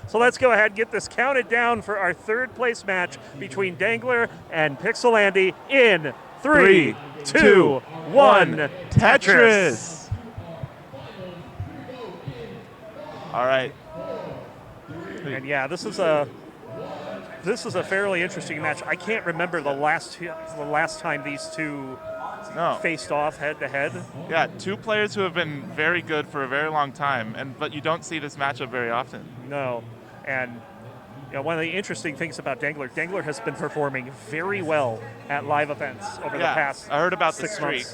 So let's go ahead and get this counted down for our third place match between Dengler and Pixel Andy in 3, 2, 1, Tetris. All right. And yeah, this is a fairly interesting match. I can't remember the last time these two faced off head to head. Yeah, two players who have been very good for a very long time, but you don't see this matchup very often. No, and one of the interesting things about Dengler has been performing very well at live events over the past. I heard about 6 the streak.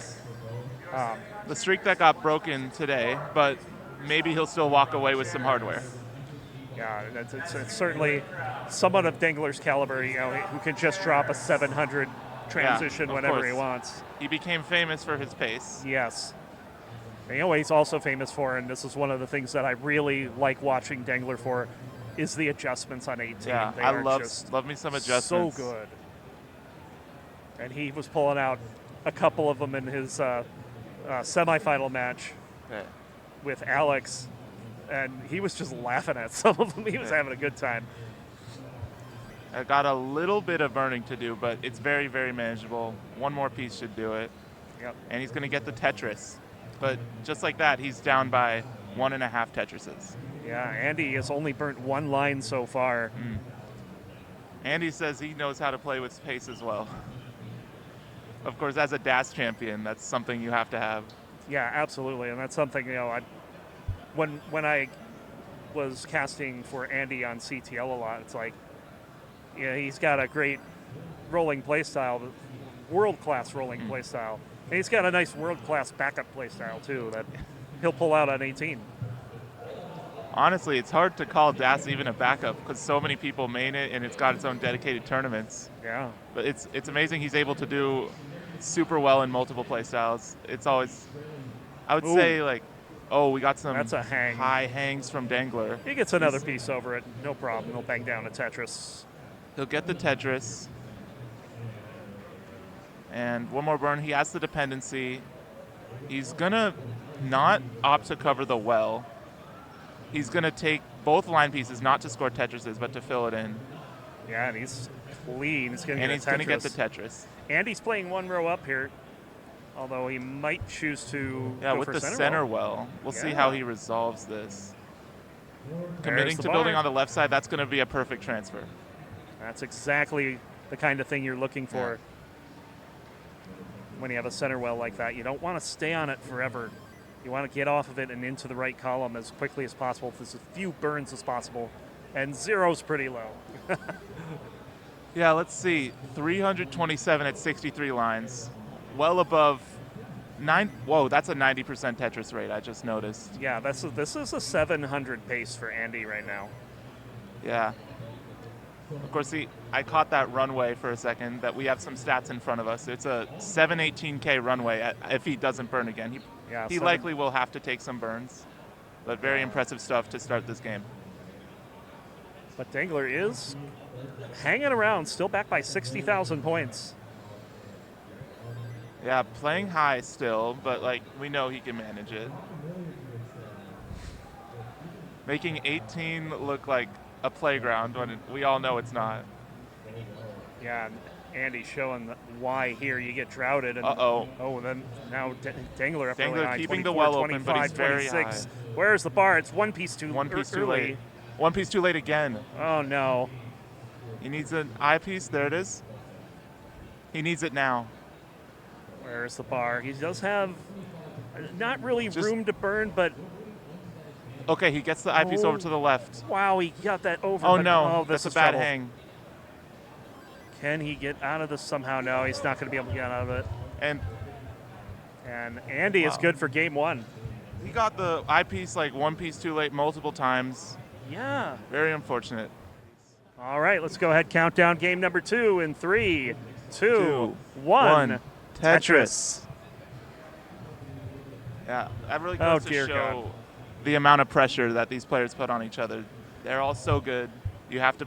months. The streak that got broken today, but maybe he'll still walk away with some hardware. Yeah, it's certainly someone of Dengler's caliber, who can just drop a 700 transition whenever he wants. He became famous for his pace. Yes. And, what he's also famous for, and this is one of the things that I really like watching Dengler for, is the adjustments on 18. Yeah, I love me some adjustments. So good. And he was pulling out a couple of them in his semifinal match with Alex, and he was just laughing at some of them. He was having a good time. I got a little bit of burning to do, but it's very, very manageable. One more piece should do it. Yep. And he's going to get the Tetris. But just like that, he's down by 1.5 Tetrises. Yeah, Andy has only burnt one line so far. Andy says he knows how to play with pace as well. Of course, as a DAS champion, that's something you have to have. Yeah, absolutely, and that's something, when I was casting for Andy on CTL a lot, it's like, he's got a great rolling playstyle, world-class rolling playstyle. And he's got a nice world-class backup playstyle, too, that he'll pull out on 18. Honestly, it's hard to call DAS even a backup because so many people main it, and it's got its own dedicated tournaments. Yeah. But it's amazing he's able to do super well in multiple playstyles. It's always, I would say, we got some That's a hang. high hangs from Dengler. He gets another piece over it, no problem. He'll bang down a Tetris. He'll get the Tetris. And one more burn. He has the dependency. He's going to not opt to cover the well. He's going to take both line pieces, not to score Tetrises, but to fill it in. Yeah, and he's clean. He's going to get the Tetris. Andy's playing one row up here, although he might choose to go with for the center well. We'll see how he resolves this. Committing to building on the left side, that's going to be a perfect transfer. That's exactly the kind of thing you're looking for when you have a center well like that. You don't want to stay on it forever. You want to get off of it and into the right column as quickly as possible with as few burns as possible. And zero's pretty low. Yeah, let's see. 327 at 63 lines. Well above 9. Whoa, that's a 90% Tetris rate, I just noticed. Yeah, this is a 700 pace for Andy right now. Yeah. Of course, I caught that runway for a second, that we have some stats in front of us. It's a 718K runway if he doesn't burn again. He likely will have to take some burns, but very impressive stuff to start this game. But Dengler is hanging around, still back by 60,000 points. Yeah, playing high still, but we know he can manage it. Making 18 look like a playground when we all know it's not. Yeah, Andy showing why here you get droughted. And, then now Dengler up early on, keeping the well open, but he's very high. Where's the bar? It's one piece too late. One piece too late again. Oh, no. He needs an eyepiece. There it is. He needs it now. Where's the bar? He does have not really room to burn, but... Okay, he gets the eyepiece over to the left. Wow, he got that over. Oh, no. That's a bad hang. Can he get out of this somehow? No, he's not going to be able to get out of it. And Andy is good for game one. He got the eyepiece one piece too late multiple times. Yeah. Very unfortunate. All right, let's go ahead. Count down game number 2 in 3, 2, 1. Tetris. Yeah, that really goes to show the amount of pressure that these players put on each other. They're all so good. You have to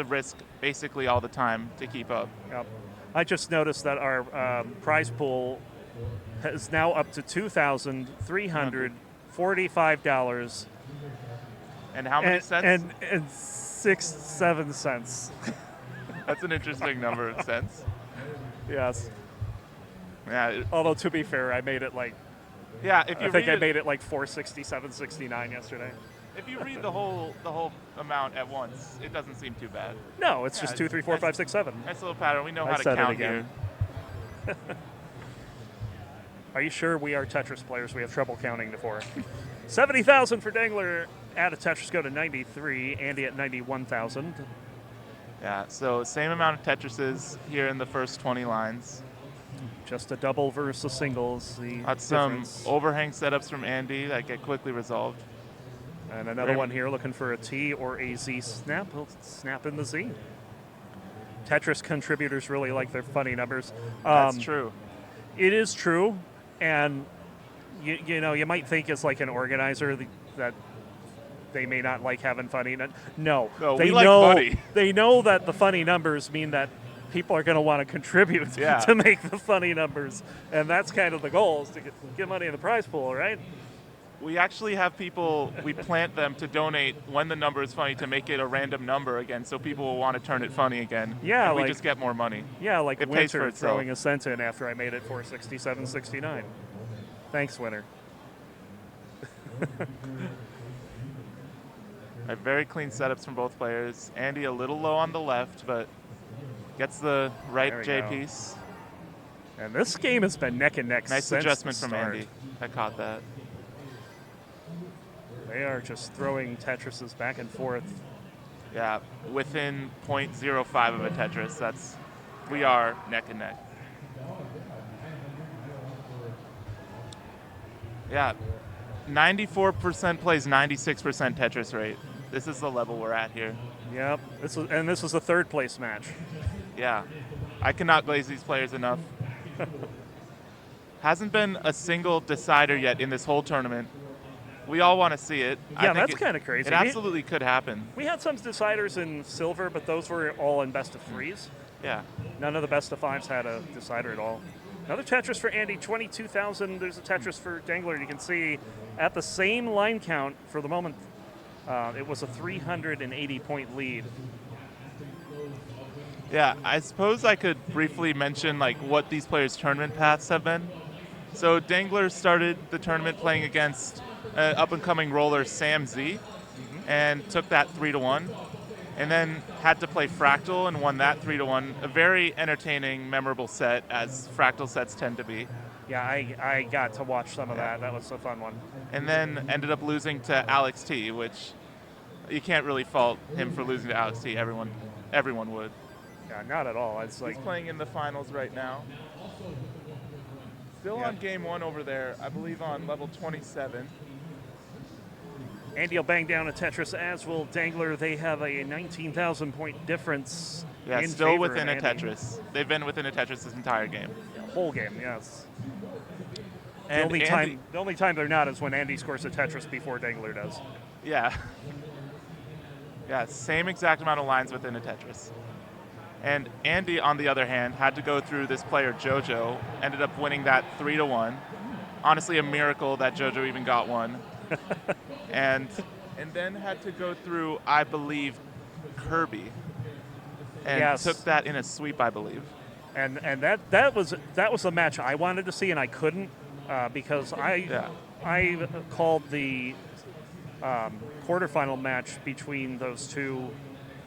risk basically all the time to keep up. Yep. I just noticed that our prize pool is now up to $2,345. And how many cents? And 6-7 cents. That's an interesting number of cents. Yes. Yeah. Although to be fair, I made it like. Yeah, if you I made it like 467.69 yesterday. If you read the whole amount at once, it doesn't seem too bad. No, it's just 2, 3, 4, 5, 6, 7. Nice little pattern. We know how to count here. Are you sure we are Tetris players? We have trouble counting to 4. 70,000 for Dengler. Add a Tetris go to 93. Andy at 91,000. Yeah, so same amount of Tetrises here in the first 20 lines. Just a double versus singles. Got some overhang setups from Andy that get quickly resolved. And another one here looking for a T or a Z snap. He'll snap in the Z. Tetris contributors really like their funny numbers. That's true. It is true. And, you know, you might think as like an organizer that they may not like having funny. No, we like funny. They know that the funny numbers mean that people are going to want to contribute to make the funny numbers. And that's kind of the goal, is to get money in the prize pool, right? We actually have people, we plant them to donate when the number is funny to make it a random number again, so people will want to turn it funny again. Yeah, and we just get more money. Yeah, like it pays for Winter itself. throwing a cent in after I made it 467.69. Thanks, Winter. Very clean setups from both players. Andy a little low on the left, but gets the right J piece. And this game has been neck and neck nice since adjustment the from start. Andy. I caught that. They are just throwing Tetrises back and forth. Yeah, within 0.05 of a Tetris. We are neck and neck. Yeah, 94% plays 96% Tetris rate. This is the level we're at here. Yep, this was a third place match. Yeah, I cannot glaze these players enough. Hasn't been a single decider yet in this whole tournament. We all want to see it. Yeah, that's kind of crazy. It absolutely could happen. We had some deciders in silver, but those were all in best of threes. Yeah. None of the best of fives had a decider at all. Another Tetris for Andy, 22,000. There's a Tetris for Dengler. You can see at the same line count for the moment, it was a 380-point lead. Yeah, I suppose I could briefly mention like what these players' tournament paths have been. So Dengler started the tournament playing against up-and-coming roller Sam Z, and took that 3-1, and then had to play Fractal and won that 3-1. A very entertaining, memorable set, as Fractal sets tend to be. Yeah, I got to watch some of that. That was a fun one. And then ended up losing to Alex T, which you can't really fault him for losing to Alex T. Everyone would. Yeah, not at all. It's He's playing in the finals right now. Still on game 1 over there, I believe on level 27. Andy will bang down a Tetris, as will Dengler. They have a 19,000 point difference. Yeah, still within a Tetris. They've been within a Tetris this entire game. Yeah, whole game, yes. And the only time they're not is when Andy scores a Tetris before Dengler does. Yeah. Yeah, same exact amount of lines within a Tetris. And Andy, on the other hand, had to go through this player, Jojo, ended up winning that 3-1. Honestly, a miracle that Jojo even got one. and then had to go through, I believe, Kirby. And took that in a sweep, I believe. And that was a match I wanted to see, and I couldn't because I called the quarterfinal match between those two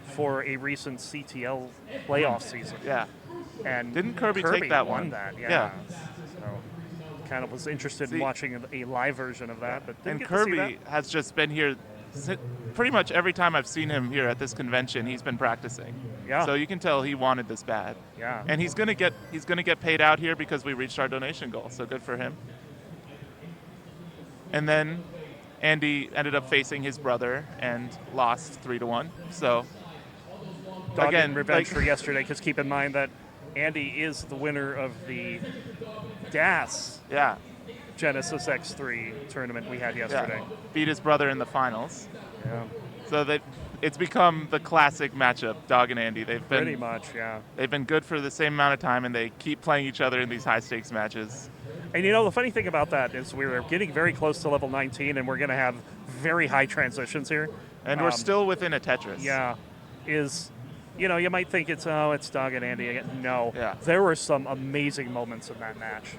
for a recent CTL playoff season. Yeah. And didn't Kirby take that one? Won that, yeah. So kind of was interested in watching a live version of that, but didn't get Kirby to see that. has just been here pretty much every time I've seen him here at this convention. He's been practicing. Yeah. So you can tell he wanted this bad. Yeah. And he's gonna get paid out here because we reached our donation goal. So good for him. And then Andy ended up facing his brother and lost 3-1. So again, revenge for yesterday, because keep in mind that Andy is the winner of the DAS Genesis X3 tournament we had yesterday. Yeah. Beat his brother in the finals. Yeah. So it's become the classic matchup, Dog and Andy. Pretty much, yeah. They've been good for the same amount of time, and they keep playing each other in these high-stakes matches. And you know, the funny thing about that is we're getting very close to level 19, and we're going to have very high transitions here. And we're still within a Tetris. Yeah. You might think it's Doug and Andy again. No. Yeah. There were some amazing moments in that match.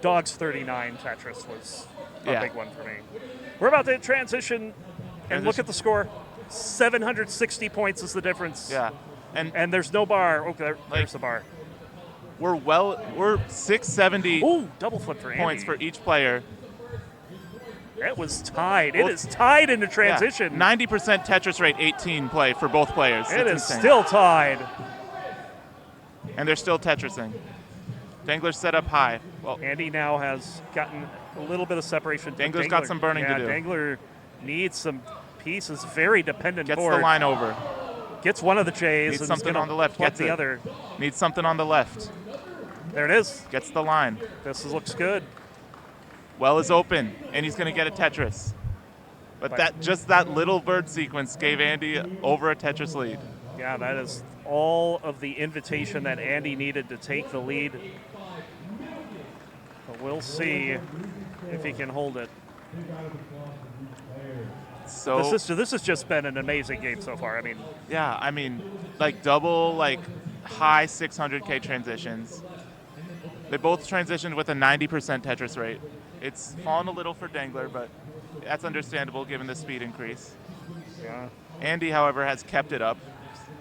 Dog's 39 Tetris was a big one for me. We're about to transition and look at the score. 760 points is the difference. Yeah. And there's no bar. Okay, there's the bar. We're 670 double flip for Andy. points for each player. It was tied. It is tied into transition. 90% Tetris rate 18 play for both players. It is still tied. And they're still Tetrising. Dengler's set up high. Well, Andy now has gotten a little bit of separation. Dengler's got some burning to do. Dengler needs some pieces. Very dependent Gets board. the line over. Gets one of the J's. Needs something on the left. Gets the other. Needs something on the left. There it is. Gets the line. This looks good. Well is open, and he's going to get a Tetris. But that little bird sequence gave Andy over a Tetris lead. Yeah, that is all of the invitation that Andy needed to take the lead. But we'll see if he can hold it. So this has just been an amazing game so far. Double high 600K transitions. They both transitioned with a 90% Tetris rate. It's fallen a little for Dengler, but that's understandable given the speed increase. Yeah. Andy, however, has kept it up,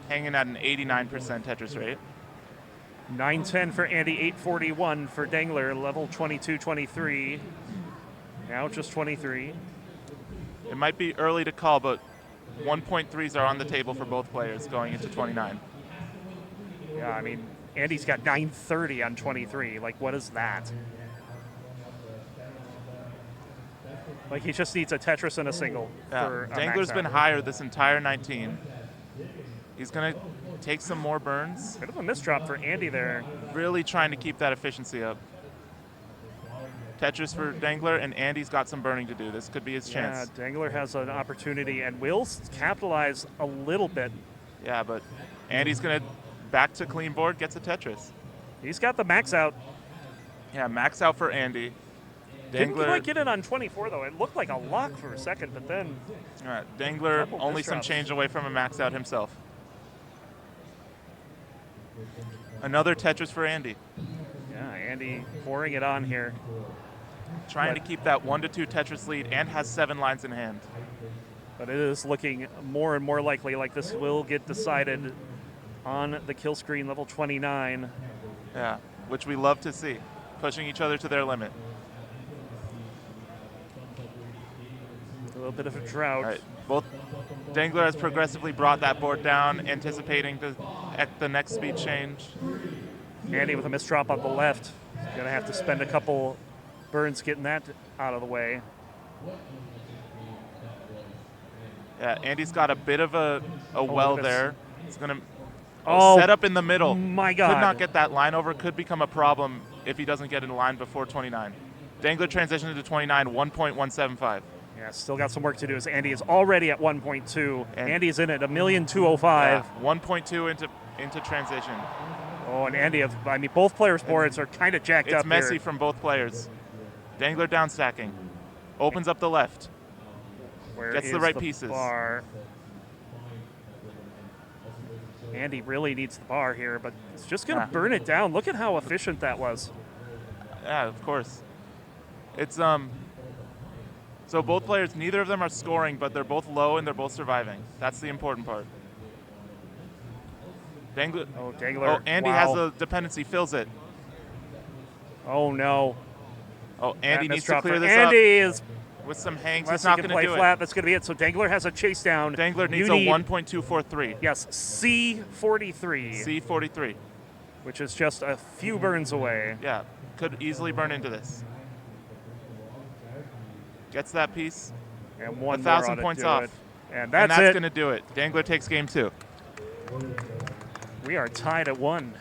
hanging at an 89% Tetris rate. 910 for Andy, 841 for Dengler, level 22-23. Now just 23. It might be early to call, but 1.3s are on the table for both players going into 29. Yeah, Andy's got 930 on 23. What is that? He just needs a Tetris and a single. Yeah. Dengler's been higher this entire 19. He's going to take some more burns. Bit of a misdrop for Andy there. Really trying to keep that efficiency up. Tetris for Dengler, and Andy's got some burning to do. This could be his chance. Yeah, Dengler has an opportunity and will capitalize a little bit. Yeah, but Andy's going to back to clean board, gets a Tetris. He's got the max out. Yeah, max out for Andy. Didn't quite get it on 24, though. It looked like a lock for a second, but then... All right, Dengler only some change away from a max out himself. Another Tetris for Andy. Yeah, Andy pouring it on here. Trying to keep that 1-2 Tetris lead and has 7 lines in hand. But it is looking more and more likely like this will get decided on the kill screen, level 29. Yeah, which we love to see. Pushing each other to their limit. A little bit of a drought. All right. Both Dengler has progressively brought that board down, anticipating the next speed change. Andy with a misdrop on the left. Going to have to spend a couple burns getting that out of the way. Yeah, Andy's got a bit of a well there. He's going to set up in the middle. My God. Could not get that line over. Could become a problem if he doesn't get in line before 29. Dengler transitioned to 29, 1.175. Yeah, still got some work to do as Andy is already at 1.2. Andy's in at 1,205,000. Yeah, 1.2 into transition. Oh, and Andy, both players' boards are kind of jacked up It's messy here. from both players. Dengler down stacking. Opens up the left. Gets the right pieces. Bar? Andy really needs the bar here, but it's just going to burn it down. Look at how efficient that was. Yeah, of course. It's so both players, neither of them are scoring, but they're both low and they're both surviving. That's the important part. Dengler. Oh, Andy has a dependency, fills it. Oh no. Oh, Andy needs to clear this Andy up. is with some hangs. He's not going to do flat. it. That's going to be it. So Dengler has a chase down. Dengler needs a 1.243. Yes, C43. C43. Which is just a few burns away. Yeah, could easily burn into this. Gets that piece. And 1,000 points off. And that's going to do it. Dengler takes game 2. We are tied at 1.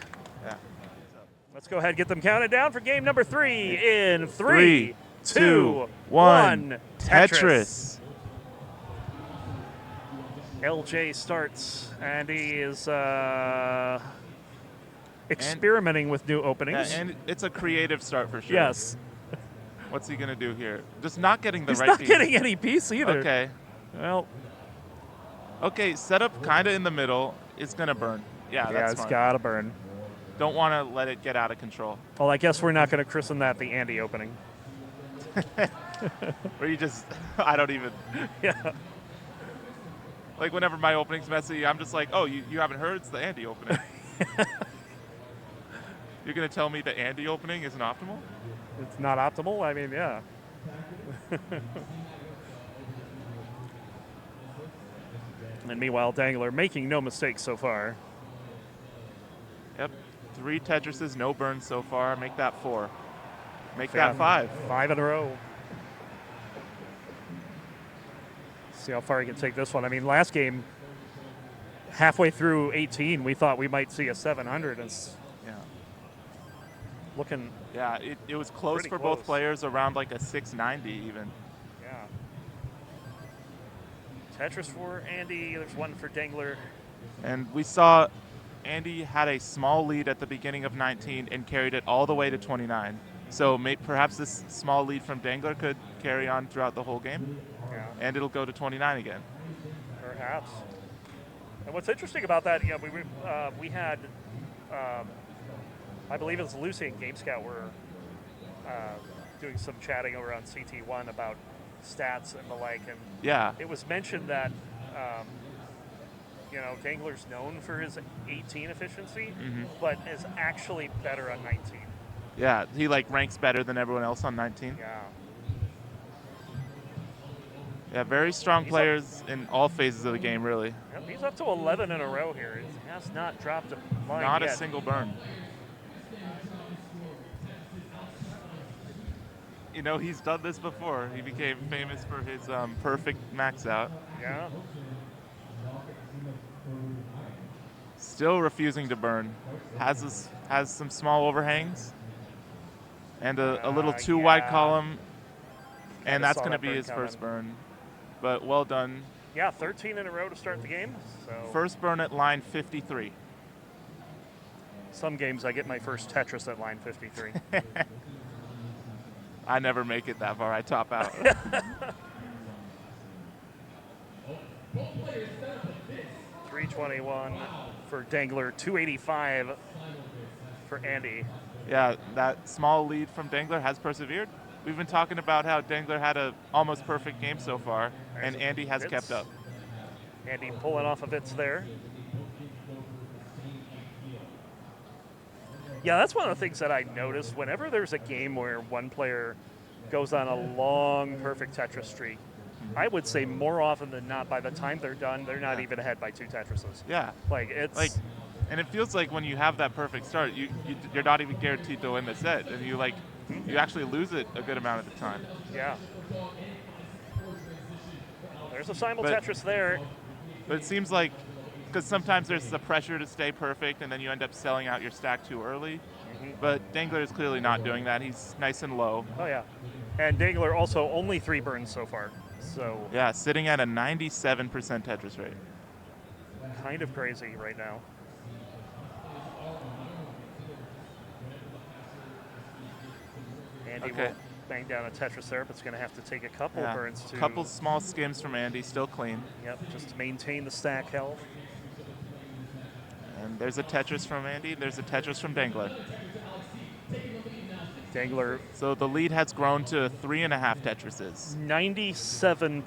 Yeah. Let's go ahead and get them counted down for game number 3 in 3, 2, 1. Tetris. LJ starts, and he is experimenting with new openings. Yeah, and it's a creative start for sure. Yes. What's he going to do here? Just not getting the He's right not piece. getting any piece either. Okay. Well. Okay, setup kind of in the middle. It's going to burn. Yeah, that's it's smart. got to burn. Don't want to let it get out of control. Well, I guess we're not going to christen that the Andy opening. Or you just, I don't even. Yeah. Like whenever my opening's messy, I'm just like, oh, you haven't heard? It's the Andy opening. You're going to tell me the Andy opening isn't optimal? It's not optimal? I mean, yeah. And meanwhile, Dengler making no mistakes so far. Yep. 3 Tetrises, no burns so far. Make that 4. Make that 5. 5 in a row. See how far he can take this one. I mean, last game, halfway through 18, we thought we might see a 700. Yeah. Looking. Yeah, it was close for both players, around like a 690 even. Yeah. Tetris for Andy. There's one for Dengler. And we saw Andy had a small lead at the beginning of 19 and carried it all the way to 29. So perhaps this small lead from Dengler could carry on throughout the whole game. Yeah. And it'll go to 29 again. Perhaps. And what's interesting about that, we had, I believe it was Lucy and Game Scout were doing some chatting over on CT1 about stats and the like, and yeah, it was mentioned that Dengler's known for his 18 efficiency, but is actually better on 19. Yeah, he ranks better than everyone else on 19. Yeah. Yeah, very strong players in all phases of the game, really. Yep, he's up to 11 in a row here. He has not dropped a line Not yet. a single burn. He's done this before. He became famous for his perfect max out. Yeah. Still refusing to burn. Has some small overhangs. And a little too wide column. And that's going to be his first burn. But well done. Yeah, 13 in a row to start the game. So first burn at line 53. Some games I get my first Tetris at line 53. I never make it that far. I top out. 321 for Dengler, 285 for Andy. Yeah, that small lead from Dengler has persevered. We've been talking about how Dengler had a almost perfect game so far, and Andy has kept up. Andy pulling off of bits there. Yeah, that's one of the things that I noticed. Whenever there's a game where one player goes on a long, perfect Tetris streak, I would say more often than not, by the time they're done, they're not even ahead by 2 Tetrises. Yeah. And it feels like when you have that perfect start, you're not even guaranteed to win the set, and you actually lose it a good amount of the time. Yeah. There's a simul Tetris there. But it seems like, because sometimes there's the pressure to stay perfect, and then you end up selling out your stack too early. But Dengler is clearly not doing that. He's nice and low. Oh, yeah. And Dengler also only 3 burns so far. So yeah, sitting at a 97% Tetris rate. Kind of crazy right now. Andy will bang down a Tetris there, but it's going to have to take a couple burns to... A couple small skims from Andy, still clean. Yep, just to maintain the stack health. And there's a Tetris from Andy. There's a Tetris from Dengler. Dengler. So the lead has grown to 3.5 Tetrises. 97%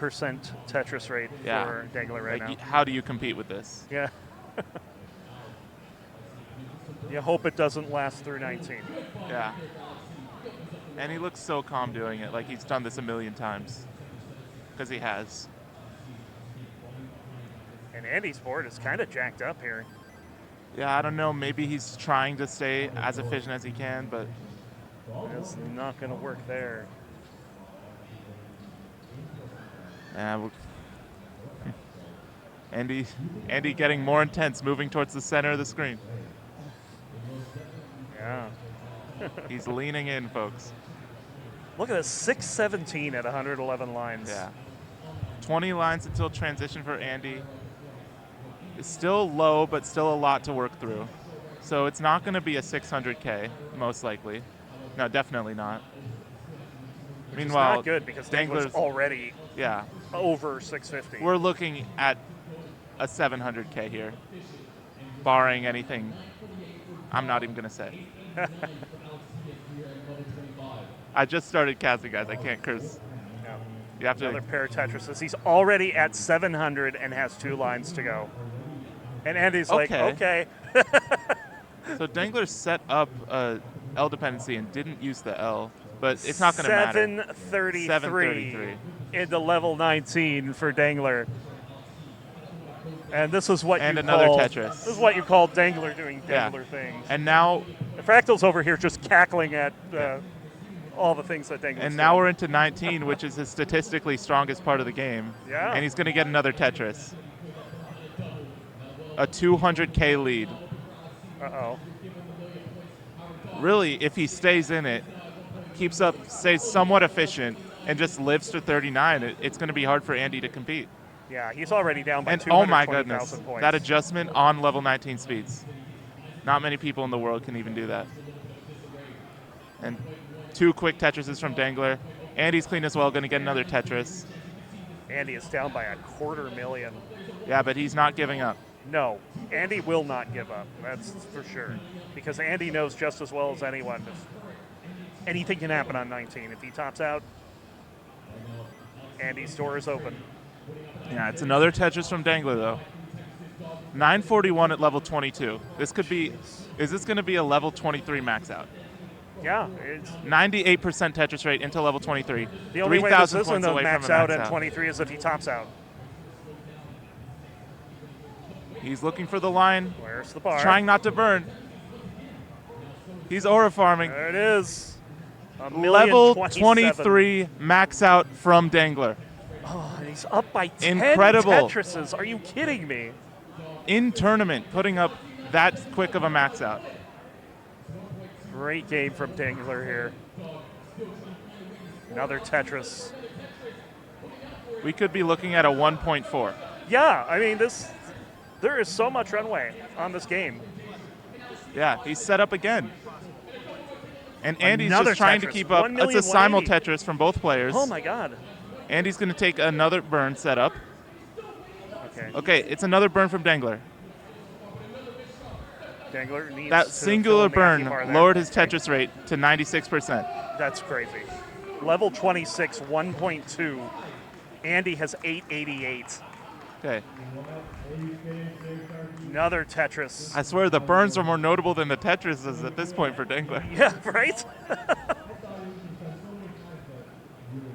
Tetris rate for Dengler right now. How do you compete with this? Yeah. You hope it doesn't last through 19. Yeah. And he looks so calm doing it, like he's done this a million times. Because he has. And Andy's board is kind of jacked up here. Yeah, I don't know. Maybe he's trying to stay as efficient as he can, but... It's not going to work there. Andy getting more intense, moving towards the center of the screen. Yeah. He's leaning in, folks. Look at this, 617 at 111 lines. Yeah. 20 lines until transition for Andy. It's still low, but still a lot to work through. So it's not going to be a 600K, most likely. No, definitely not. Meanwhile, it's not good because Dengler's already over 650. We're looking at a 700K here, barring anything I'm not even going to say. I just started casting, guys. I can't curse. No. You have Another pair of Tetrises. He's already at 700 and has 2 lines to go. And Andy's like, okay. So Dengler set up a L dependency and didn't use the L, but it's not going to matter. 733 into level 19 for Dengler. And this is what Tetris. This is what you call Dengler doing Dengler things. And now Fractal's over here just cackling at all the things that Dengler's And now we're into 19, which is his statistically strongest part of the game. Yeah. And he's going to get another Tetris. A 200K lead. Uh-oh. Really, if he stays in it, keeps up, stays somewhat efficient, and just lives to 39, it's going to be hard for Andy to compete. Yeah, he's already down by 220,000 oh my goodness, points. that adjustment on level 19 speeds. Not many people in the world can even do that. And 2 quick Tetrises from Dengler. Andy's clean as well, going to get another Tetris. Andy is down by 250,000. Yeah, but he's not giving up. No, Andy will not give up. That's for sure. Because Andy knows just as well as anyone. Anything can happen on 19. If he tops out, Andy's door is open. Yeah, it's another Tetris from Dengler, though. 941 at level 22. This could be, is this going to be a level 23 max out? Yeah. It's 98% Tetris rate into level 23. The only way this isn't a max out at 23 is if he tops out. He's looking for the line. Where's the bar? Trying not to burn. He's aura farming. There it is. Level 23 max out from Dengler. Oh, and he's up by 10 Incredible. Tetrises. Are you kidding me? In tournament, putting up that quick of a max out. Great game from Dengler here. Another Tetris. We could be looking at a 1.4. Yeah, I mean, there is so much runway on this game. Yeah, he's set up again. And Andy's Another just trying Tetris. to keep up. It's a simul Tetris from both players. Oh my God. Andy's going to take another burn setup. Okay. Okay, it's another burn from Dengler. Dengler needs that to singular burn lowered his Okay. Tetris rate to 96%. That's crazy. Level 26, 1.2. Andy has 888. Okay. Another Tetris. I swear the burns are more notable than the Tetrises at this point for Dengler. Yeah, right?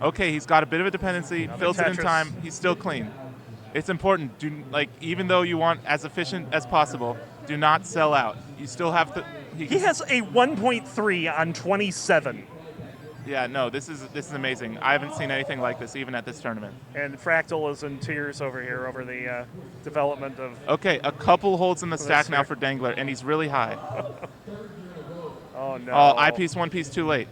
Okay, he's got a bit of a dependency, Another fills it in Tetris. time, he's still clean. It's important, even though you want as efficient as possible, do not sell out. You still have to. He has a 1.3 on 27. Yeah, no, this is amazing. I haven't seen anything like this even at this tournament. And Fractal is in tears over here over the development of. Okay, a couple holds in the stack now for Dengler, and he's really high. Oh no! Oh, I piece, one piece too late.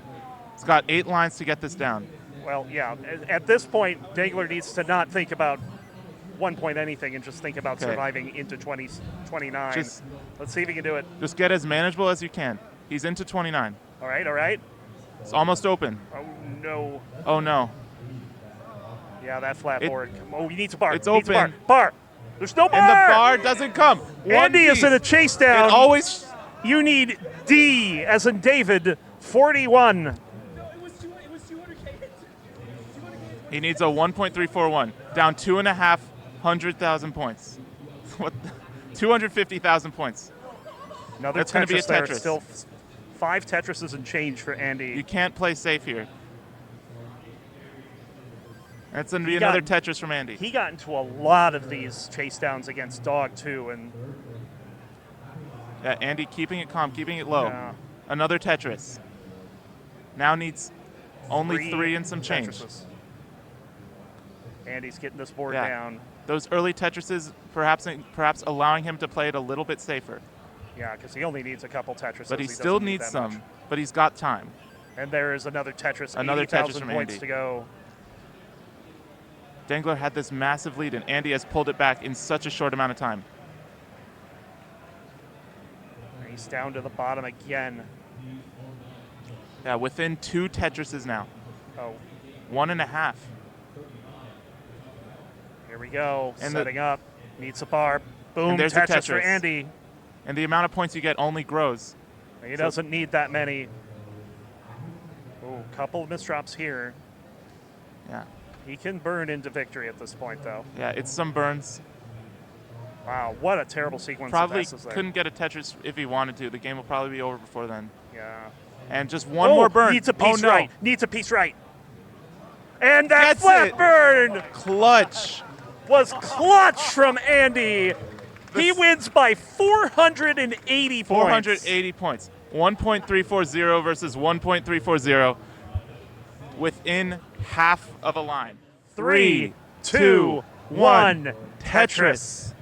He's got 8 lines to get this down. Well, yeah. At this point, Dengler needs to not think about 1 point anything and just think about surviving into 29. Let's see if he can do it. Just get as manageable as you can. He's into 29. All right, all right. It's almost open. Oh no! Oh no! Yeah, that flat board. Oh, he needs a bar. It's open. Bar. There's no bar. And the bar doesn't come. Andy is in a chase down. It always. You need D, as in David, 41. No, it was 200K. He needs a 1.341, down 250,000 points. What? 250,000 points. Another That's going to be a there. Tetris. Still 5 Tetrises and change for Andy. You can't play safe here. That's going to be another Tetris from Andy. He got into a lot of these chase downs against Dog, too. And yeah, Andy keeping it calm, keeping it low. Yeah. Another Tetris. Now needs only 3 and some change. Tetrises. Andy's getting this board down. Those early Tetrises perhaps allowing him to play it a little bit safer. Yeah, because he only needs a couple Tetrises. But he still needs some, but he's got time. And there is another Tetris. Another Tetris from points Andy. To go. Dengler had this massive lead, and Andy has pulled it back in such a short amount of time. He's down to the bottom again. Yeah, within 2 Tetrises now. Oh, 1.5. Here we go. And setting up. Needs a bar. Boom. And there's Tetris a Tetris for Andy. And the amount of points you get only grows. He doesn't need that many. Oh, couple of misdrops here. Yeah. He can burn into victory at this point, though. Yeah, it's some burns. Wow, what a terrible sequence Probably of S's there. couldn't get a Tetris if he wanted to. The game will probably be over before then. Yeah. And just one more burn. Needs a piece no. right. Needs a piece right. And that That's flat it. burn Clutch. was clutch from Andy. He wins by 480 points. 480 points. 1.340 versus 1.340 within half of a line. 3, 2, 1. Tetris.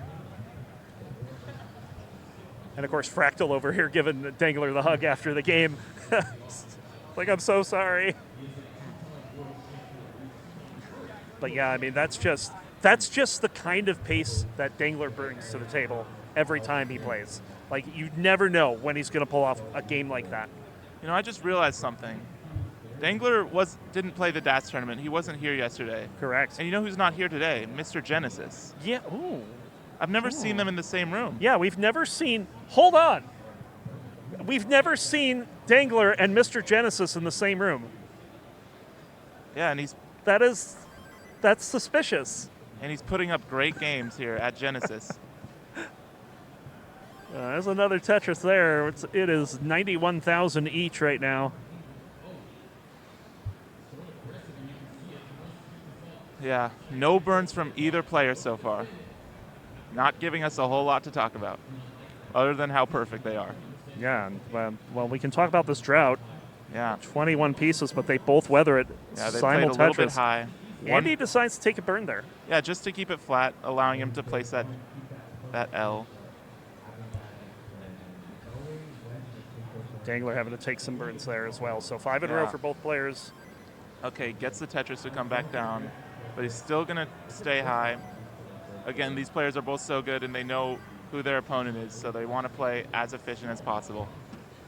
And of course, Fractal over here giving Dengler the hug after the game. Like, I'm so sorry. But yeah, I mean, that's just the kind of pace that Dengler brings to the table every time he plays. Like, you never know when he's going to pull off a game like that. You know, I just realized something. Dengler didn't play the DATS tournament. He wasn't here yesterday. Correct. And you know who's not here today? Mr. Genesis. Yeah. Ooh. I've never seen them in the same room. Yeah, we've never seen. Hold on. We've never seen Dengler and Mr. Genesis in the same room. Yeah, and he's That's suspicious. putting up great games here at Genesis. There's another Tetris there. It is 91,000 each right now. Yeah, no burns from either player so far. Not giving us a whole lot to talk about, other than how perfect they are. Yeah, well, we can talk about this drought. Yeah. 21 pieces, but they both weather it Yeah, they played a little bit high. Andy decides to take a burn there. Yeah, just to keep it flat, allowing him to place that L. Dengler having to take some burns there as well. So 5 in a row for both players. Okay, gets the Tetris to come back down, but he's still going to stay high. Again, these players are both so good, and they know who their opponent is, so they want to play as efficient as possible.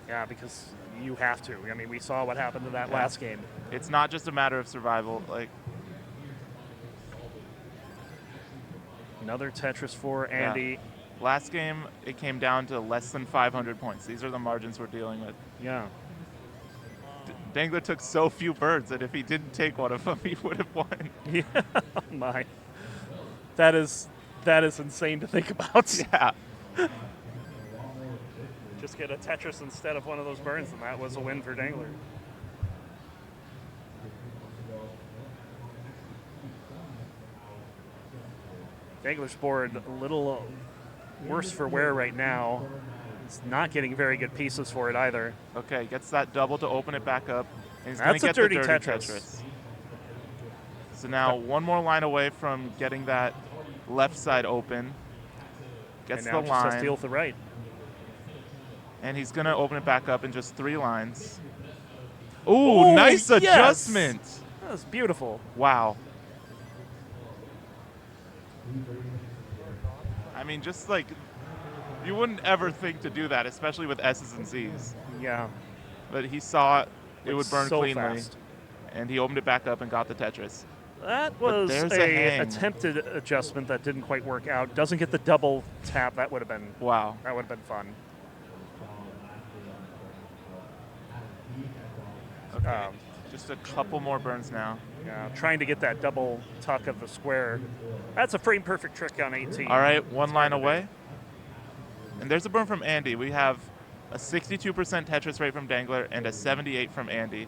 Yeah, because you have to. I mean, we saw what happened in that last game. It's not just a matter of survival. Like, another Tetris for Andy. Yeah. Last game, it came down to less than 500 points. These are the margins we're dealing with. Yeah. Dengler took so few birds that if he didn't take one of them, he would have won. Yeah, oh my. That is insane to think about. Yeah. Just get a Tetris instead of one of those burns, and that was a win for Dengler. Dengler's board a little worse for wear right now. He's not getting very good pieces for it either. Okay, gets that double to open it back up. And he's That's gonna get a dirty the dirty Tetris. So now one more line away from getting that left side open. Gets and now the just has line. to deal with the right. And he's going to open it back up in just 3 lines. Ooh, nice adjustment. That was beautiful. Wow. I mean, just like, you wouldn't ever think to do that, especially with S's and Z's. Yeah. But he saw it would burn so cleanly. fast. And he opened it back up and got the Tetris. That was there's a a hang. attempted adjustment that didn't quite work out. Doesn't get the double tap. That would have been Wow. That would have been fun. Okay. Just a couple more burns now. Yeah, trying to get that double tuck of the square. That's a frame perfect trick on 18. All right, one line away. And there's a burn from Andy. We have a 62% Tetris rate from Dengler and a 78 from Andy.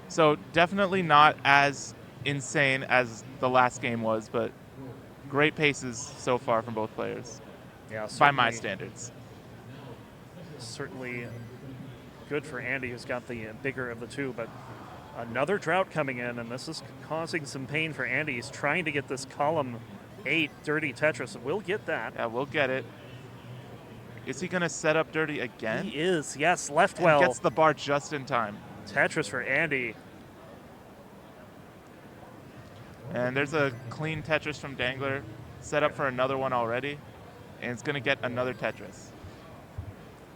So definitely not as insane as the last game was, but great paces so far from both players. Yeah, by my standards. Certainly good for Andy, who's got the bigger of the two, but another drought coming in, and this is causing some pain for Andy. He's trying to get this column 8 dirty Tetris, and we'll get that. Yeah, we'll get it. Is he going to set up dirty again? He is, yes, left well. Gets the bar just in time. Tetris for Andy. And there's a clean Tetris from Dengler, set up for another one already, and it's going to get another Tetris.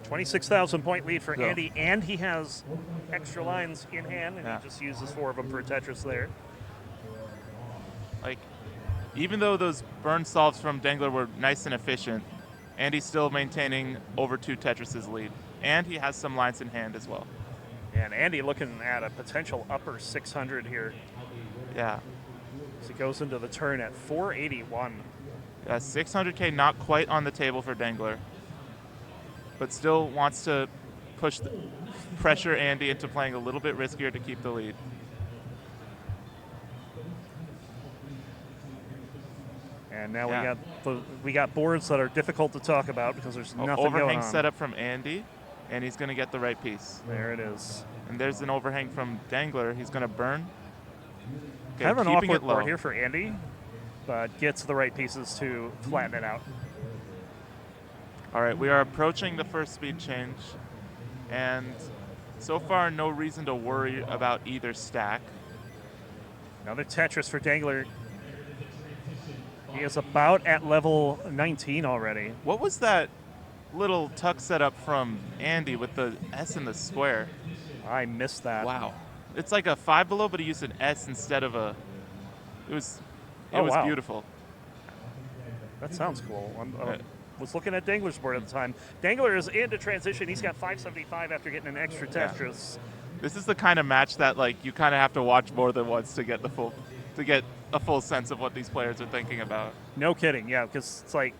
26,000 point lead for Andy, and he has extra lines in hand, and he just uses 4 of them for Tetris there. Like, even though those burn solves from Dengler were nice and efficient, Andy's still maintaining over 2 Tetris's lead. And he has some lines in hand as well. And Andy looking at a potential upper 600 here. Yeah. So he goes into the turn at 481. Yeah, 600K not quite on the table for Dengler, but still wants to pressure Andy into playing a little bit riskier to keep the lead. And now we got boards that are difficult to talk about because there's nothing going on. Overhang setup from Andy, and he's going to get the right piece. There it is. And there's an overhang from Dengler. He's going to burn. Okay, kind of an keeping awkward it low board here for Andy, but gets the right pieces to flatten it out. All right, we are approaching the first speed change, and so far no reason to worry about either stack. Another Tetris for Dengler. He is about at level 19 already. What was that little tuck setup from Andy with the S in the square? I missed that. Wow. It's like a 5 below, but he used an S instead of a... It was wow. Beautiful. That sounds cool. I was looking at Dengler's board at the time. Dengler is into transition. He's got 575 after getting an extra Tetris. Yeah. This is the kind of match that you kind of have to watch more than once to get a full sense of what these players are thinking about. No kidding, yeah, because it's like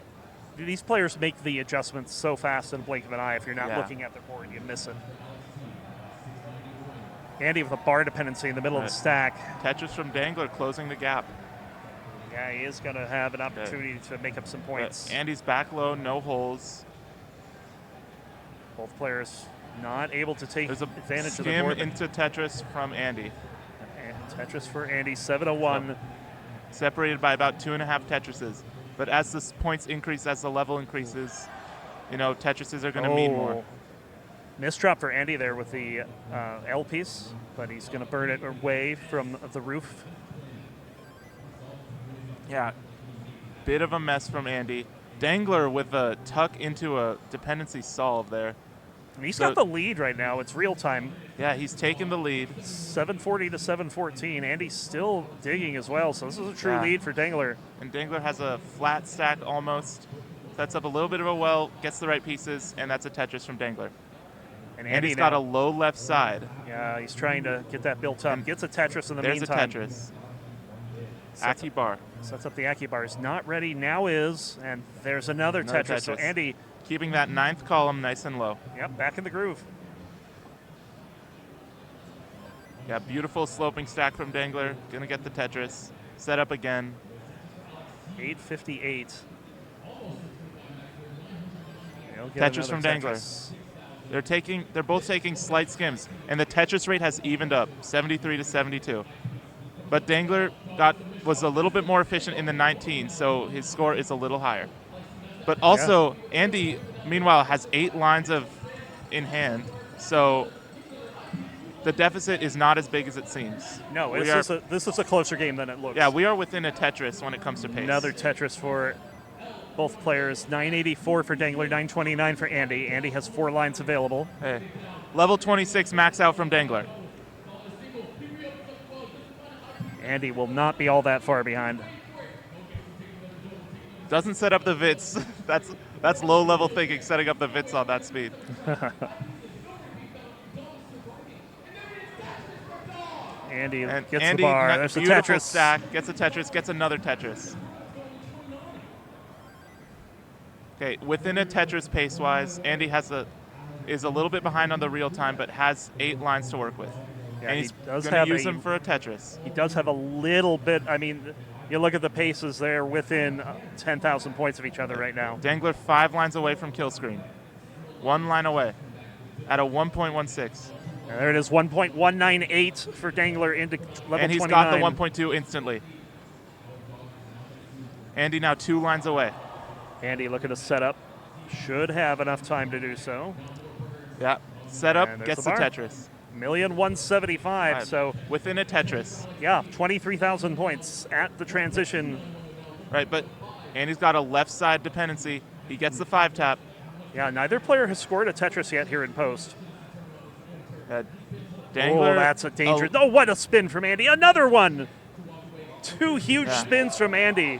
these players make the adjustments so fast in a blink of an eye. If you're not looking at their board, you miss it. Andy with a bar dependency in the middle of the stack. Tetris from Dengler closing the gap. Yeah, he is going to have an opportunity to make up some points. Andy's back low, no holes. Both players not able to take advantage of the board. board. Into Tetris from Andy. Tetris for Andy, 701. Separated by about 2.5 Tetrises. But as the points increase, as the level increases, Tetrises are going to mean more. Misdrop for Andy there with the L piece, but he's going to burn it away from the roof. Yeah, bit of a mess from Andy. Dengler with a tuck into a dependency solve there. And he's got the lead right now. It's real time. Yeah, he's taken the lead. 740 to 714. Andy's still digging as well, so this is a true lead for Dengler. And Dengler has a flat stack almost. Sets up a little bit of a well, gets the right pieces, and that's a Tetris from Dengler. And Andy's got a low left side. Yeah, he's trying to get that built up. Gets a Tetris in the meantime. There's a Tetris. Aki bar. Sets up the Aki bar. Is not ready. Now is. And there's another Tetris. So Andy keeping that 9th column nice and low. Yep, back in the groove. Yeah, beautiful sloping stack from Dengler. Gonna get the Tetris. Set up again. 858. Tetris from Dengler. They're both taking slight skims, and the Tetris rate has evened up, 73 to 72. But Dengler was a little bit more efficient in the 19, so his score is a little higher. But also, Andy, meanwhile, has 8 lines in hand, so the deficit is not as big as it seems. No, this is a closer game than it looks. Yeah, we are within a Tetris when it comes to pace. Another Tetris for both players. 984 for Dengler, 929 for Andy. Andy has 4 lines available. Hey. Level 26 max out from Dengler. Andy will not be all that far behind. Doesn't set up the Vits. That's low level thinking, setting up the Vits on that speed. Andy gets the bar. There's a Tetris. Stack, gets a Tetris, gets another Tetris. Okay, within a Tetris pace-wise, Andy is a little bit behind on the real time, but has 8 lines to work with. Yeah, and he's going to use them for a Tetris. He does have a little bit. I mean, you look at the paces, they're within 10,000 points of each other right now. Dengler 5 lines away from kill screen. 1 line away at a 1.16. There it is, 1.198 for Dengler into level 29. And he's got the 1.2 instantly. Andy now 2 lines away. Andy looking to set up. Should have enough time to do so. Yeah, set up, gets the Tetris. 1,175,000, so within a Tetris. Yeah, 23,000 points at the transition. Right, but Andy's got a left side dependency. He gets the 5 tap. Yeah, neither player has scored a Tetris yet here in post. Dengler. Oh, that's a danger. Oh, what a spin from Andy. Another one. 2 huge spins from Andy.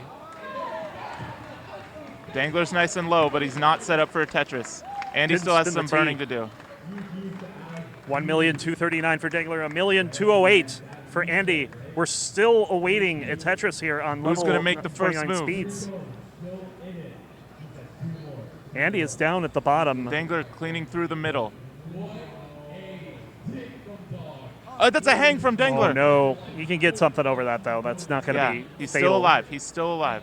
Dengler's nice and low, but he's not set up for a Tetris. Andy still has some burning to do. 1,239,000 for Dengler, 1,208,000 for Andy. We're still awaiting a Tetris here on level Who's going to make the first move? Speeds. Andy is down at the bottom. Dengler cleaning through the middle. That's a hang from Dengler. Oh, no. You can get something over that, though. That's not going to be he's fatal. still alive. He's still alive.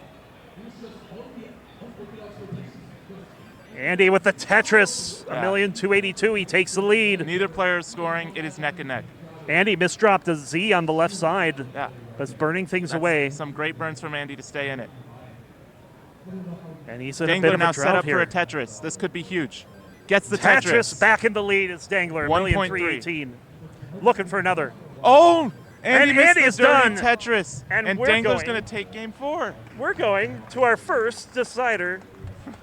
Andy with the Tetris, 1,282,000. He takes the lead. Neither player is scoring. It is neck and neck. Andy misdropped a Z on the left side. Yeah. That's burning things away. Some great burns from Andy to stay in it. And he's in Dengler a bit of now a set drought up here. for a Tetris. This could be huge. Gets the Tetris. Back in the lead is Dengler, 1,318,000. Looking for another. Oh! Andy missed is the dirty done. Tetris. And Dengler's going to take game 4. We're going to our first decider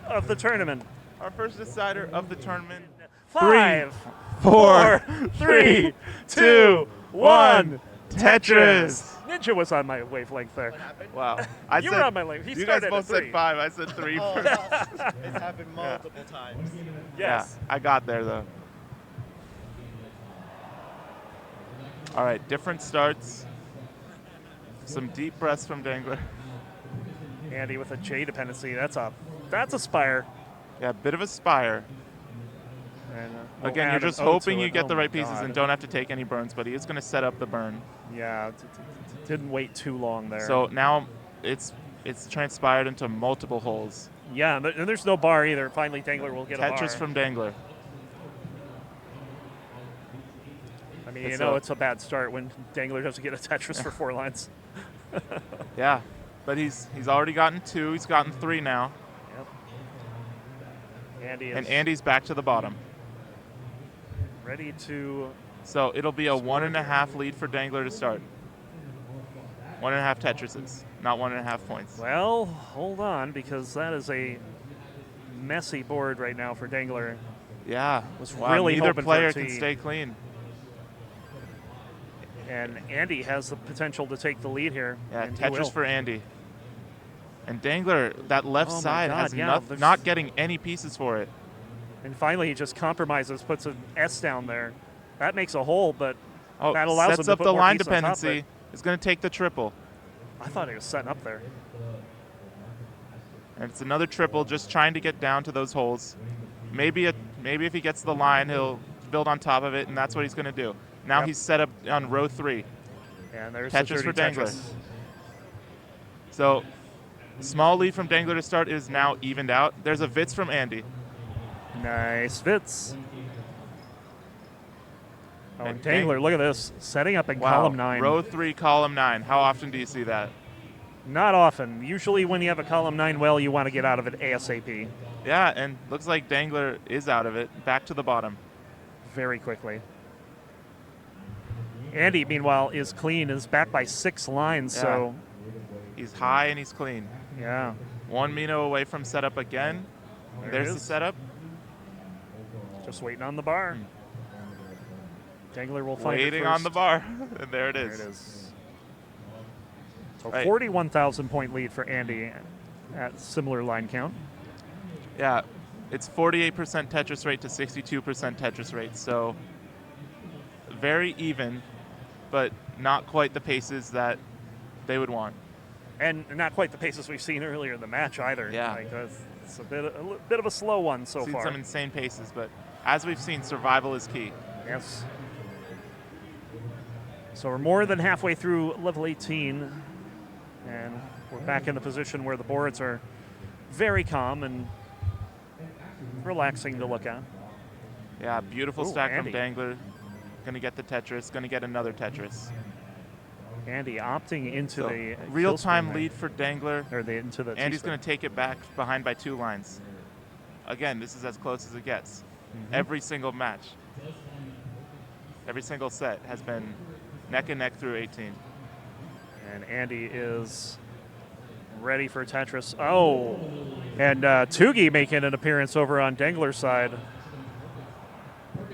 of the tournament. Our first decider of the tournament. 5, 4, 3, 2, 1. Tetris. Ninja was on my wavelength there. Wow. You were on my wavelength. You guys both said 5. I said 3. It's happened multiple times. Yes. Yeah, I got there, though. All right, different starts. Some deep breaths from Dengler. Andy with a J dependency. That's a spire. Yeah, a bit of a spire. And, again, you're just hoping you get the right pieces and don't have to take any burns, but he is going to set up the burn. Yeah, didn't wait too long there. So now it's transpired into multiple holes. Yeah, and there's no bar either. Finally, Dengler will get a bar. Tetris from Dengler. I mean, it's a bad start when Dengler doesn't get a Tetris for 4 lines. Yeah, but he's already gotten 2. He's gotten 3 now. Yep. And Andy's back to the bottom. Ready to... So it'll be a 1.5 lead for Dengler to start. 1.5 Tetrises, not 1.5 points. Well, hold on, because that is a messy board right now for Dengler. Yeah, really neither hoping player for a can T. stay clean. And Andy has the potential to take the lead here. Yeah, Tetris for Andy. And Dengler, that left side has not getting any pieces for it. And finally, he just compromises, puts an S down there. That makes a hole, but that allows him sets to up put the more line pieces on top of dependency. it. It's going to take the triple. I thought he was setting up there. And it's another triple, just trying to get down to those holes. Maybe if he gets the line, he'll build on top of it, and that's what he's going to do. Now he's set up on row 3. And there's Tetris for Dengler. Tetris. So, small lead from Dengler to start is now evened out. There's a Vitz from Andy. Nice Vitz. Oh, and Dengler, look at this. Setting up in column 9. Row 3, column 9. How often do you see that? Not often. Usually when you have a column 9 well, you want to get out of it ASAP. Yeah, and looks like Dengler is out of it. Back to the bottom. Very quickly. Andy, meanwhile, is clean, is back by 6 lines, so... He's high and he's clean. Yeah. 1 Mino away from setup again. There's the setup. Just waiting on the bar. Dengler will find it Waiting first. on the bar. And there it is. There it is. So 41,000 point lead for Andy at similar line count. Yeah, it's 48% Tetris rate to 62% Tetris rate. So very even, but not quite the paces that they would want. And not quite the paces we've seen earlier in the match either. Yeah. Like, it's a bit of a slow one so Seen far. some insane paces, but as we've seen, survival is key. Yes. So we're more than halfway through level 18, and we're back in the position where the boards are very calm and relaxing to look at. Yeah, beautiful stack Andy. from Dengler. Going to get the Tetris, going to get another Tetris. Andy opting into the real-time lead for Dengler. Or into the Andy's going to take it back behind by 2 lines. Again, this is as close as it gets. Every single match, every single set has been neck and neck through 18. And Andy is ready for Tetris. Oh, and Tugi making an appearance over on Dengler's side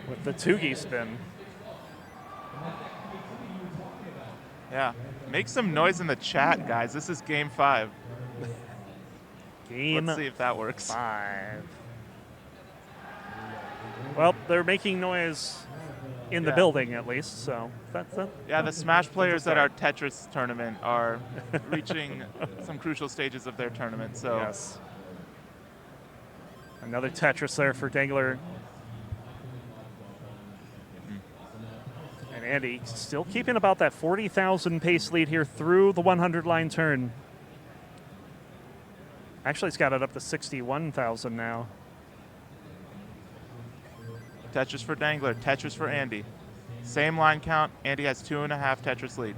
with the Tugi spin. Yeah. Make some noise in the chat, guys. This is game 5. Let's see if that works. 5. Well, they're making noise in the building at least, so that's it. Yeah, the Smash players at our Tetris tournament are reaching some crucial stages of their tournament. So yes. Another Tetris there for Dengler. And Andy still keeping about that 40,000 pace lead here through the 100 line turn. Actually, it's got it up to 61,000 now. Tetris for Dengler, Tetris for Andy. Same line count. Andy has 2.5 Tetris lead.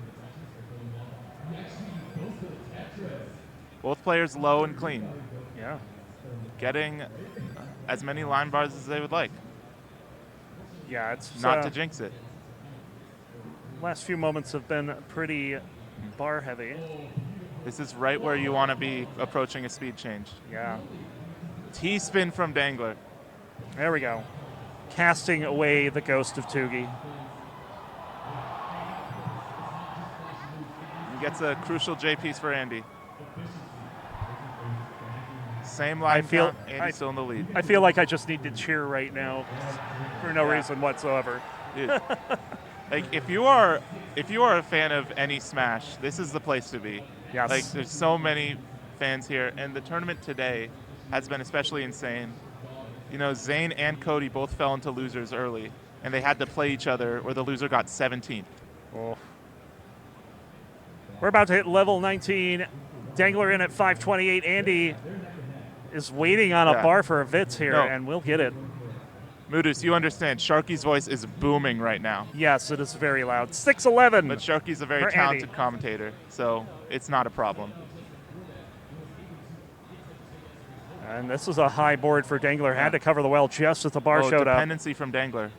Both players low and clean. Yeah. Getting as many line bars as they would like. Yeah, it's not to jinx it. Last few moments have been pretty bar heavy. This is right where you want to be approaching a speed change. Yeah. T-spin from Dengler. There we go. Casting away the ghost of Tugi. He gets a crucial J piece for Andy. Same line count, Andy's still in the lead. I feel like I just need to cheer right now for no reason whatsoever. Dude, like if you are a fan of any Smash, this is the place to be. Yes. Like there's so many fans here, and the tournament today has been especially insane. You know, Zane and Cody both fell into losers early, and they had to play each other, or the loser got 17th. Oh. We're about to hit level 19. Dengler in at 528. Andy is waiting on a bar for a Vitz here, and we'll get it. Moodus, you understand, Sharky's voice is booming right now. Yes, it is very loud. 6-11. But Sharky's a very talented commentator, so it's not a problem. And this is a high board for Dengler. Had to cover the well just as the bar showed up. Dependency from Dengler.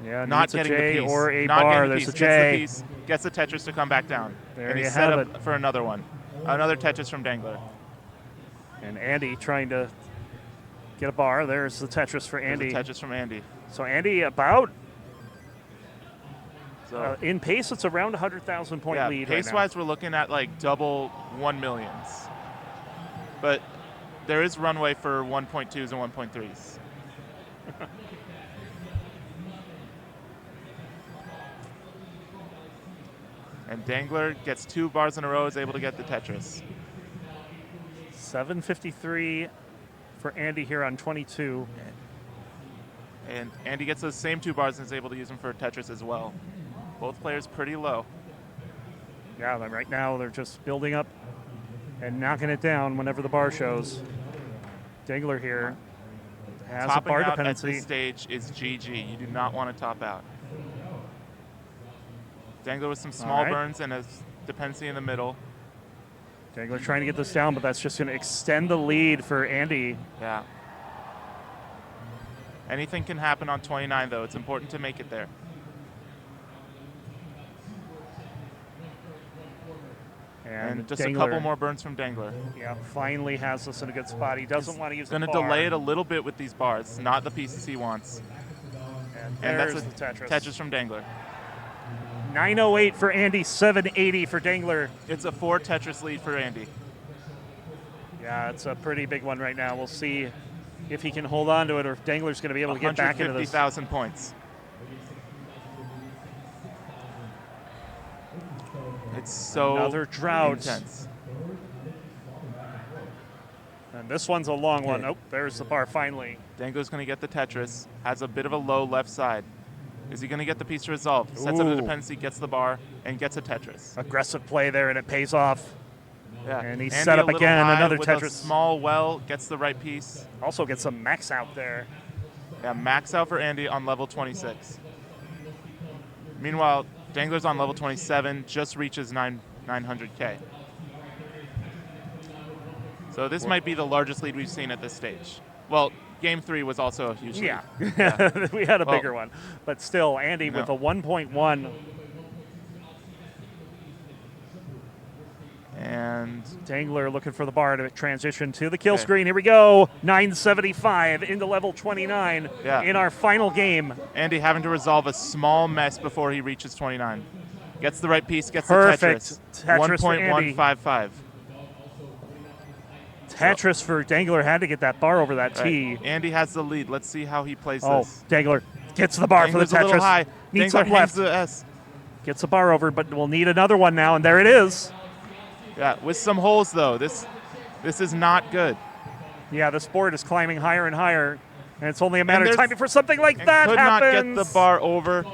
Yeah, not getting a J the piece. or a not bar. The There's a J. J. Gets the piece, gets the Tetris to come back down. There and you he's have set it. up for another one. Another Tetris from Dengler. And Andy trying to get a bar. There's the Tetris for Andy. There's a Tetris from Andy. So Andy about in pace, it's around 100,000 point lead. Pace-wise, we're looking at like double 1 millions. But there is runway for 1.2s and 1.3s. And Dengler gets 2 bars in a row, is able to get the Tetris. 753 for Andy here on 22. And Andy gets those same 2 bars and is able to use them for a Tetris as well. Both players pretty low. Yeah, right now they're just building up and knocking it down whenever the bar shows. Dengler here has Topping a bar out dependency. at this stage is GG. You do not want to top out. Dengler with some small burns and a dependency in the middle. Dengler trying to get this down, but that's just going to extend the lead for Andy. Yeah. Anything can happen on 29, though. It's important to make it there. And just Dengler, a couple more burns from Dengler. Yeah, finally has this in a good spot. He doesn't want to use the bar. Going to delay it a little bit with these bars, not the pieces he wants. And that's the Tetris. Tetris from Dengler. 908 for Andy, 780 for Dengler. It's a 4 Tetris lead for Andy. Yeah, it's a pretty big one right now. We'll see if he can hold on to it or if Dengler's going to be able to get back into this. 150,000 points. It's so another drought. Intense. And this one's a long one. Oh, there's the bar finally. Dengler's going to get the Tetris. Has a bit of a low left side. Is he going to get the piece to resolve? Sets up the dependency, gets the bar, and gets a Tetris. Aggressive play there, and it pays off. Yeah. And he's set up again, another with Tetris. A small well, gets the right piece. Also gets some max out there. Yeah, max out for Andy on level 26. Meanwhile, Dengler's on level 27, just reaches 900K. So this might be the largest lead we've seen at this stage. Well, Game 3 was also a huge lead. Yeah. We had a bigger one. But still, Andy with a 1.1. And And Dengler looking for the bar to transition to the kill screen. Here we go. 975 into level 29 in our final game. Andy having to resolve a small mess before he reaches 29. Gets the right piece, gets Perfect. the Tetris. Tetris 1.155. Tetris for Dengler had to get that bar over that T. Andy has the lead. Let's see how he plays Oh, this. Dengler gets the bar for the Tetris. A little high. Needs Dengler something left. the S. Gets the bar over, but we'll need another one now, and there it is. Yeah, with some holes though. This is not good. Yeah, this board is climbing higher and higher, and it's only a matter of time before something like that could happens. Not get the bar over,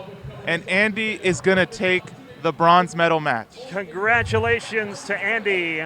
and Andy is going to take the bronze medal match. Congratulations to Andy.